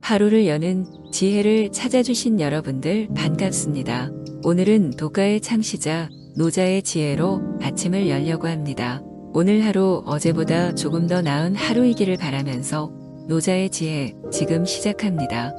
하루를 여는 지혜를 찾아주신 여러분들 반갑습니다. 오늘은 독가의 창시자 노자의 지혜로 아침을 열려고 합니다. 오늘 하루 어제보다 조금 더 나은 하루이기를 바라면서 노자의 지혜 지금 시작합니다.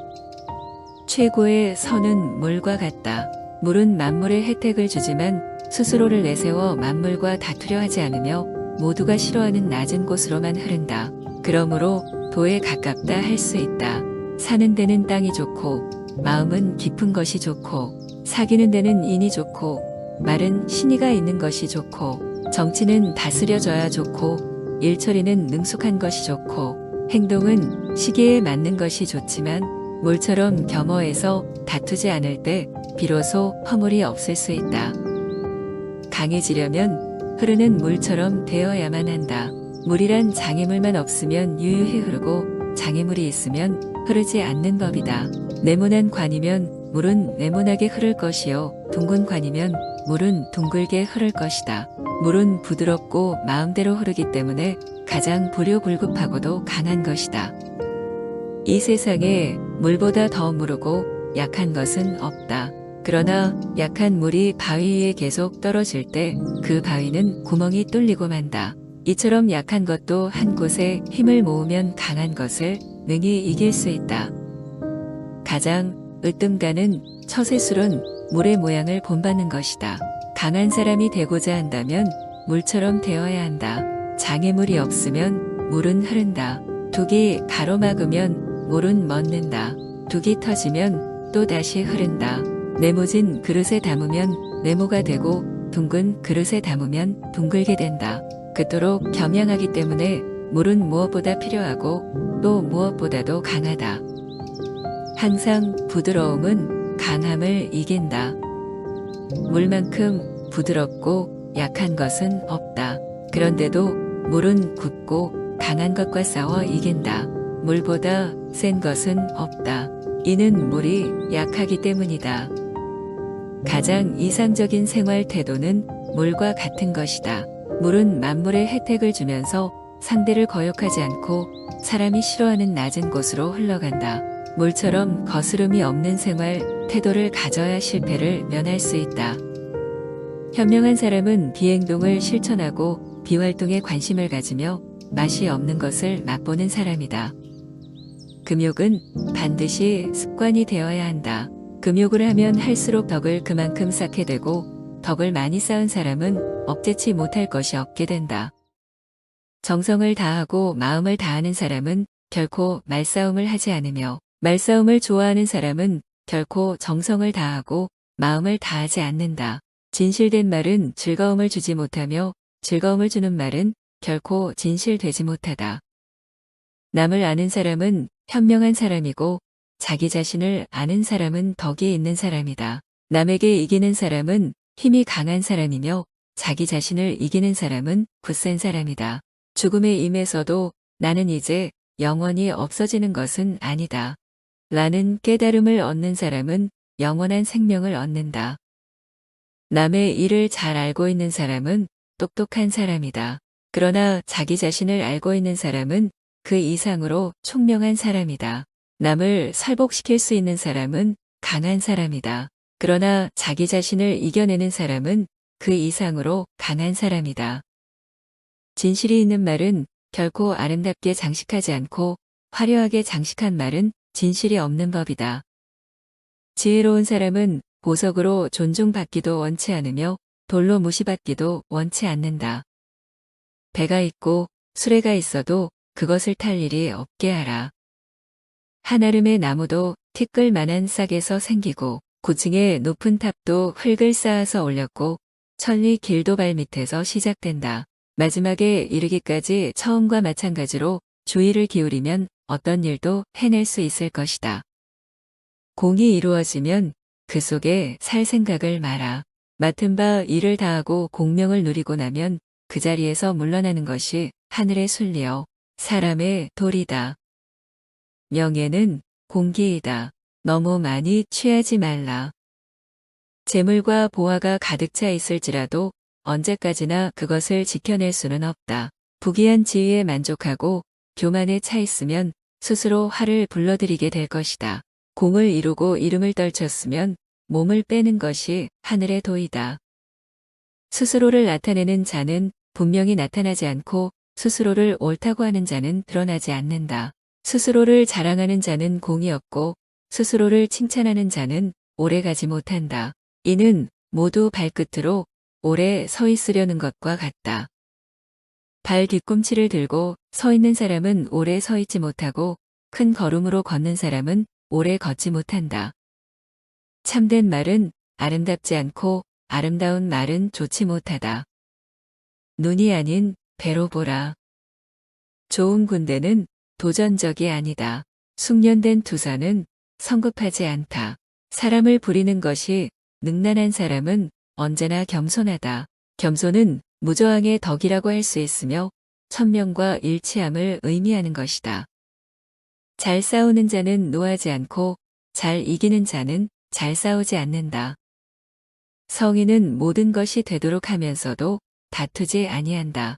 최고의 선은 물과 같다. 물은 만물의 혜택을 주지만 스스로를 내세워 만물과 다투려 하지 않으며 모두가 싫어하는 낮은 곳으로만 흐른다. 그러므로 도에 가깝다 할 수 있다. 사는 데는 땅이 좋고 마음은 깊은 것이 좋고 사귀는 데는 인이 좋고 말은 신의가 있는 것이 좋고 정치는 다스려져야 좋고 일처리는 능숙한 것이 좋고 행동은 시기에 맞는 것이 좋지만 물처럼 겸허해서 다투지 않을 때 비로소 허물이 없을 수 있다. 강해지려면 흐르는 물처럼 되어야만 한다. 물이란 장애물만 없으면 유유히 흐르고 장애물이 있으면 흐르지 않는 법이다. 네모난 관이면 물은 네모나게 흐를 것이요 둥근 관이면 물은 둥글게 흐를 것이다. 물은 부드럽고 마음대로 흐르기 때문에 가장 불효불급하고도 강한 것이다. 이 세상에 물보다 더 무르고 약한 것은 없다. 그러나 약한 물이 바위 위에 계속 떨어질 때 그 바위는 구멍이 뚫리고 만다. 이처럼 약한 것도 한 곳에 힘을 모으면 강한 것을 능히 이길 수 있다. 가장 으뜸가는 처세술은 물의 모양을 본받는 것이다. 강한 사람이 되고자 한다면 물처럼 되어야 한다. 장애물이 없으면 물은 흐른다. 둑이 가로막으면 물은 멎는다. 둑이 터지면 또 다시 흐른다. 네모진 그릇에 담으면 네모가 되고 둥근 그릇에 담으면 둥글게 된다. 그토록 겸양하기 때문에 물은 무엇보다 필요하고 또 무엇보다도 강하다. 항상 부드러움은 강함을 이긴다. 물만큼 부드럽고 약한 것은 없다. 그런데도 물은 굳고 강한 것과 싸워 이긴다. 물보다 센 것은 없다. 이는 물이 약하기 때문이다. 가장 이상적인 생활 태도는 물과 같은 것이다. 물은 만물의 혜택을 주면서 상대를 거역하지 않고 사람이 싫어하는 낮은 곳으로 흘러간다. 물처럼 거스름이 없는 생활 태도를 가져야 실패를 면할 수 있다. 현명한 사람은 비행동을 실천하고 비활동에 관심을 가지며 맛이 없는 것을 맛보는 사람이다. 금욕은 반드시 습관이 되어야 한다. 금욕을 하면 할수록 덕을 그만큼 쌓게 되고 덕을 많이 쌓은 사람은 억제치 못할 것이 없게 된다. 정성을 다하고 마음을 다하는 사람은 결코 말싸움을 하지 않으며 말싸움을 좋아하는 사람은 결코 정성을 다하고 마음을 다하지 않는다. 진실된 말은 즐거움을 주지 못하며 즐거움을 주는 말은 결코 진실되지 못하다. 남을 아는 사람은 현명한 사람이고 자기 자신을 아는 사람은 덕이 있는 사람이다. 남에게 이기는 사람은 힘이 강한 사람이며 자기 자신을 이기는 사람은 굳센 사람이다. 죽음에 임해서도 나는 이제 영원히 없어지는 것은 아니다. 라는 깨달음을 얻는 사람은 영원한 생명을 얻는다. 남의 일을 잘 알고 있는 사람은 똑똑한 사람이다. 그러나 자기 자신을 알고 있는 사람은 그 이상으로 총명한 사람이다. 남을 설복시킬 수 있는 사람은 강한 사람이다. 그러나 자기 자신을 이겨내는 사람은 그 이상으로 강한 사람이다. 진실이 있는 말은 결코 아름답게 장식하지 않고 화려하게 장식한 말은 진실이 없는 법이다. 지혜로운 사람은 보석으로 존중받기도 원치 않으며 돌로 무시받기도 원치 않는다. 배가 있고 수레가 있어도 그것을 탈 일이 없게 하라. 한아름의 나무도 티끌 만한 싹에서 생기고 고층의 높은 탑도 흙을 쌓아서 올렸고 천리 길도 발밑에서 시작된다. 마지막에 이르기까지 처음과 마찬가지로 주의를 기울이면 어떤 일도 해낼 수 있을 것이다. 공이 이루어지면 그 속에 살 생각을 마라. 맡은 바 일을 다하고 공명을 누리고 나면 그 자리에서 물러나는 것이 하늘의 순리요 사람의 도리다. 명예는 공기이다. 너무 많이 취하지 말라. 재물과 보화가 가득 차 있을지라도 언제까지나 그것을 지켜낼 수는 없다. 부귀한 지위에 만족하고 교만에 차 있으면 스스로 화를 불러들이게 될 것이다. 공을 이루고 이름을 떨쳤으면 몸을 빼는 것이 하늘의 도이다. 스스로를 나타내는 자는 분명히 나타나지 않고 스스로를 옳다고 하는 자는 드러나지 않는다. 스스로를 자랑하는 자는 공이 없고 스스로를 칭찬하는 자는 오래가지 못한다. 이는 모두 발끝으로 오래 서 있으려는 것과 같다. 발 뒤꿈치를 들고 서 있는 사람은 오래 서 있지 못하고 큰 걸음으로 걷는 사람은 오래 걷지 못한다. 참된 말은 아름답지 않고 아름다운 말은 좋지 못하다. 눈이 아닌 배로 보라. 좋은 군대는 도전적이 아니다. 숙련된 투사는 성급하지 않다. 사람을 부리는 것이 능란한 사람은 언제나 겸손하다. 겸손은 무저항의 덕이라고 할 수 있으며 천명과 일치함을 의미하는 것이다. 잘 싸우는 자는 노하지 않고 잘 이기는 자는 잘 싸우지 않는다. 성인은 모든 것이 되도록 하면서도 다투지 아니한다.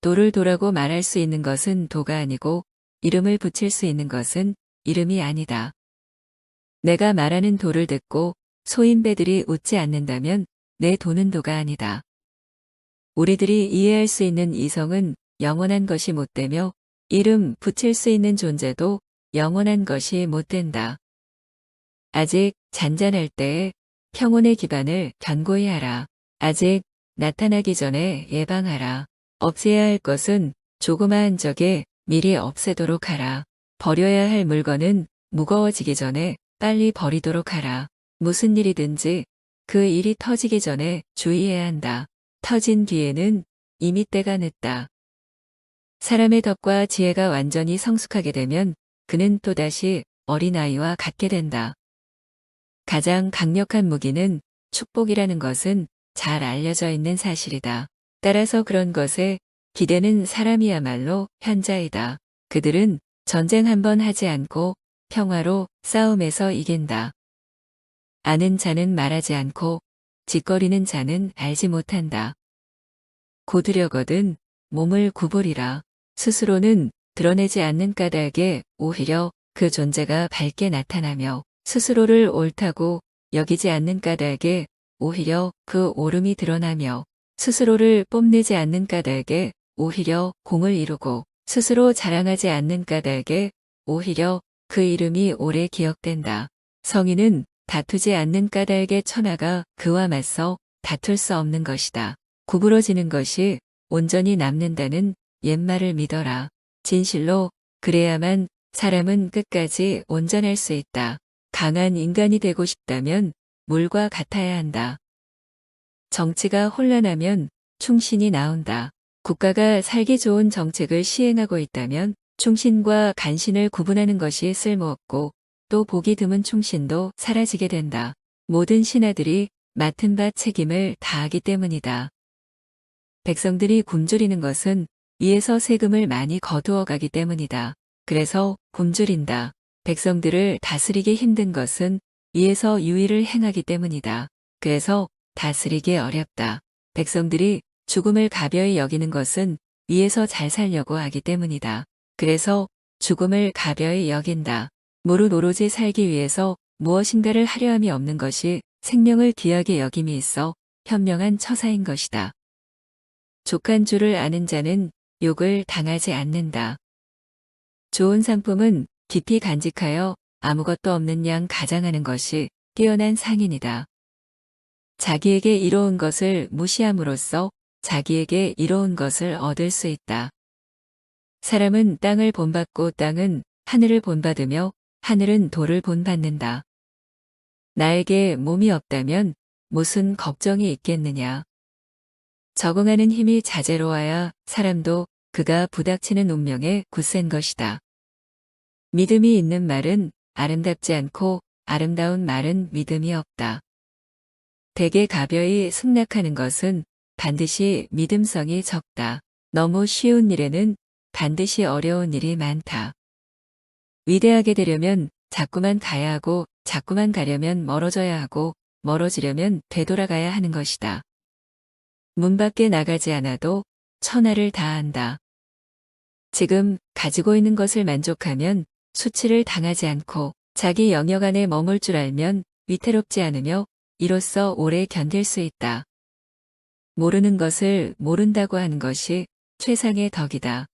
도를 도라고 말할 수 있는 것은 도가 아니고 이름을 붙일 수 있는 것은 이름이 아니다. 내가 말하는 도를 듣고 소인배들이 웃지 않는다면 내 도는 도가 아니다. 우리들이 이해할 수 있는 이성은 영원한 것이 못되며 이름 붙일 수 있는 존재도 영원한 것이 못된다. 아직 잔잔할 때에 평온의 기반을 견고히 하라. 아직 나타나기 전에 예방하라. 없애야 할 것은 조그마한 적에 미리 없애도록 하라. 버려야 할 물건은 무거워지기 전에 빨리 버리도록 하라. 무슨 일이든지 그 일이 터지기 전에 주의해야 한다. 터진 뒤에는 이미 때가 늦다. 사람의 덕과 지혜가 완전히 성숙하게 되면 그는 또다시 어린아이와 같게 된다. 가장 강력한 무기는 축복이라는 것은 잘 알려져 있는 사실이다. 따라서 그런 것에 기대는 사람이야말로 현자이다. 그들은 전쟁 한 번 하지 않고 평화로 싸움에서 이긴다. 아는 자는 말하지 않고 짓거리는 자는 알지 못한다. 고두려거든 몸을 구부리라. 스스로는 드러내지 않는 까닭에 오히려 그 존재가 밝게 나타나며 스스로를 옳다고 여기지 않는 까닭에 오히려 그 옳음이 드러나며 스스로를 뽐내지 않는 까닭에 오히려 공을 이루고 스스로 자랑하지 않는 까닭에 오히려 그 이름이 오래 기억된다. 성인은 다투지 않는 까닭에 천하가 그와 맞서 다툴 수 없는 것이다. 구부러지는 것이 온전히 남는다는 옛말을 믿어라. 진실로 그래야만 사람은 끝까지 온전할 수 있다. 강한 인간이 되고 싶다면 물과 같아야 한다. 정치가 혼란하면 충신이 나온다. 국가가 살기 좋은 정책을 시행하고 있다면 충신과 간신을 구분하는 것이 쓸모없고 또 보기 드문 충신도 사라지게 된다. 모든 신하들이 맡은 바 책임을 다하기 때문이다. 백성들이 굶주리는 것은 위에서 세금을 많이 거두어 가기 때문이다. 그래서 굶주린다. 백성들을 다스리기 힘든 것은 위에서 유의를 행하기 때문이다. 그래서 다스리기 어렵다. 백성들이 죽음을 가벼이 여기는 것은 위에서 잘 살려고 하기 때문이다. 그래서 죽음을 가벼이 여긴다. 무릇 오로지 살기 위해서 무엇인가를 하려 함이 없는 것이 생명을 귀하게 여김이 있어 현명한 처사인 것이다. 족한 줄을 아는 자는 욕을 당하지 않는다. 좋은 상품은 깊이 간직하여 아무것도 없는 양 가장하는 것이 뛰어난 상인이다. 자기에게 이로운 것을 무시함으로써 자기에게 이로운 것을 얻을 수 있다. 사람은 땅을 본받고 땅은 하늘을 본받으며 하늘은 돌을 본받는다. 나에게 몸이 없다면 무슨 걱정이 있겠느냐. 적응하는 힘이 자제로워야 사람도 그가 부닥치는 운명에 굳센 것이다. 믿음이 있는 말은 아름답지 않고 아름다운 말은 믿음이 없다. 대개 가벼이 승낙하는 것은 반드시 믿음성이 적다. 너무 쉬운 일에는 반드시 어려운 일이 많다. 위대하게 되려면 자꾸만 가야 하고 자꾸만 가려면 멀어져야 하고 멀어지려면 되돌아가야 하는 것이다. 문 밖에 나가지 않아도 천하를 다한다. 지금 가지고 있는 것을 만족하면 수치를 당하지 않고 자기 영역 안에 머물 줄 알면 위태롭지 않으며 이로써 오래 견딜 수 있다. 모르는 것을 모른다고 하는 것이 최상의 덕이다.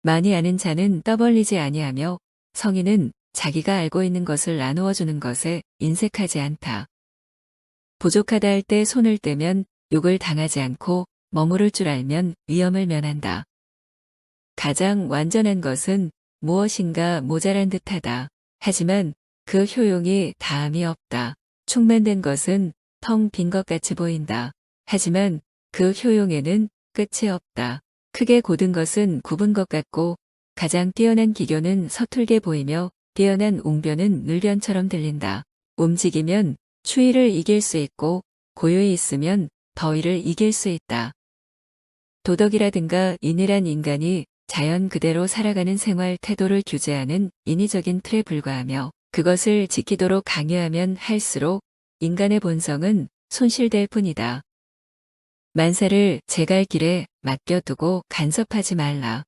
많이 아는 자는 떠벌리지 아니하며 성인은 자기가 알고 있는 것을 나누어 주는 것에 인색하지 않다. 부족하다 할 때 손을 떼면 욕을 당하지 않고 머무를 줄 알면 위험을 면한다. 가장 완전한 것은 무엇인가 모자란 듯하다. 하지만 그 효용이 다함이 없다. 충만된 것은 텅 빈 것 같이 보인다. 하지만 그 효용에는 끝이 없다. 크게 곧은 것은 굽은 것 같고 가장 뛰어난 기교는 서툴게 보이며 뛰어난 웅변은 늘변처럼 들린다. 움직이면 추위를 이길 수 있고 고요히 있으면 더위를 이길 수 있다. 도덕이라든가 인이란 인간이 자연 그대로 살아가는 생활 태도를 규제하는 인위적인 틀에 불과하며 그것을 지키도록 강요하면 할수록 인간의 본성은 손실될 뿐이다. 만사를 제갈 길에 맡겨두고 간섭하지 말라.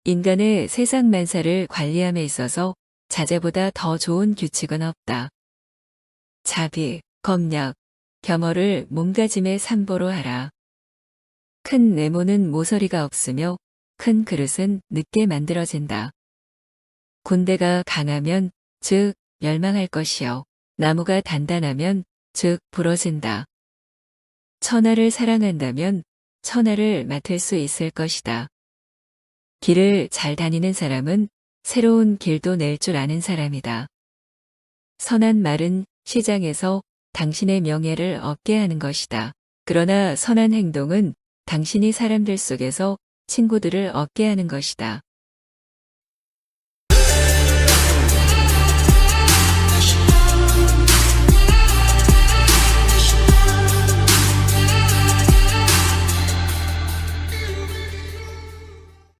인간의 세상 만사를 관리함에 있어서 자제보다 더 좋은 규칙은 없다. 자비, 검력, 겸허를 몸가짐의 삼보로 하라. 큰 네모는 모서리가 없으며 큰 그릇은 늦게 만들어진다. 군대가 강하면 즉 멸망할 것이요. 나무가 단단하면 즉 부러진다. 천하를 사랑한다면 천하를 맡을 수 있을 것이다. 길을 잘 다니는 사람은 새로운 길도 낼 줄 아는 사람이다. 선한 말은 시장에서 당신의 명예를 얻게 하는 것이다. 그러나 선한 행동은 당신이 사람들 속에서 친구들을 얻게 하는 것이다.